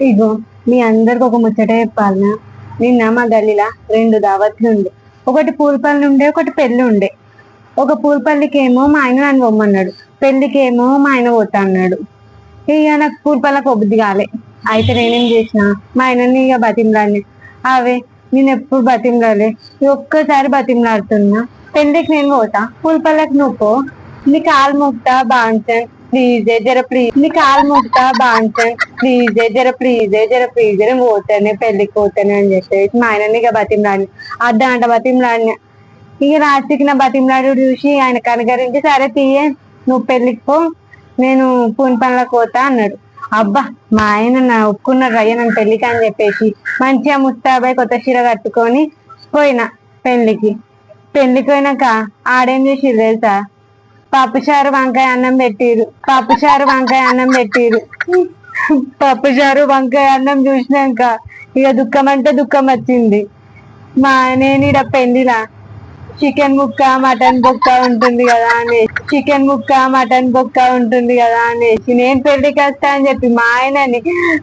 ఇగో మీ అందరికి ఒక ముచ్చట చెప్పాలనా. నిన్న మా గల్లీలా రెండు దావత్లు ఉండే. ఒకటి పూలపల్లి ఉండే, ఒకటి పెళ్లి ఉండే. ఒక పూలపల్లికి ఏమో మా ఆయన నన్ను పొమ్మన్నాడు, పెళ్లికి ఏమో మా ఆయన పోతా అన్నాడు. ఇక నాకు పూలపల్లికి బుద్ధి కాలే. అయితే నేనేం చేసిన, మా ఆయనని ఇక బతిమలాడిని. అవే నేను ఎప్పుడు బతిమలాడలే, ఒక్కసారి బతిమలాడుతున్నా. పెళ్లికి నేను పోతా, పూలపల్లికి నువ్వు పో. నీ కాలు మొక్తా బాంచన్ ప్లీజ్ జర ప్లీజ్, నీ కాలు మొక్తా బాంచన్ ప్లీజ్ జర ప్లీజ్ నేను పోతానే, పెళ్లికి పోతానే అని చెప్పేసి మా ఆయనని ఇక బతిమలాడిని. అర్ధ గంట బతిమలాడిన. ఇక రాత్రికి నా బతిమలాడు చూసి ఆయన కనకరించి, సరే తీయే నువ్వు పెళ్లికి పో, నేను పూని పనులకు పోతా అన్నాడు. అబ్బా, మా ఆయన నా ఒప్పుకున్నాడు అయ్యా నన్ను పెళ్లికి అని చెప్పేసి మంచిగా ముస్తాబాయ్ కొత్త చీర కట్టుకొని పోయినా పెళ్లికి. పెళ్లికి పోయినాక ఆడేం చేసిరు తెలుసా, పప్పుచారు వంకాయ అన్నం పెట్టిరు, పప్పుచారు వంకాయ అన్నం చూసినాక ఇక దుఃఖం అంటే దుఃఖం వచ్చింది. నేను ఈడ పెళ్లిలా చికెన్ ముక్క మటన్ బొక్క ఉంటుంది కదా అనేసి, నేను పెళ్లికి వస్తా అని చెప్పి మా ఆయనని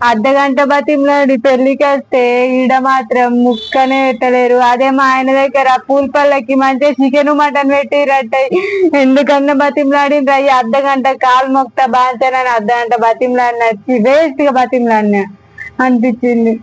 అర్ధ గంట బతిమలాడి పెళ్లికి వస్తే ఈడ మాత్రం ముక్కనే పెట్టలేరు. అదే మా ఆయన దగ్గర పూలపల్లకి మంచిగా చికెన్ మటన్ పెట్టిరట్ట. ఎందుకన్నా బతిమలాడిన అర్ధ గంట కాలు మొక్త బాంచానని అర్ధ గంట బతిమలాడిన, వేస్ట్ గా బతిమలాడిన అనిపించింది.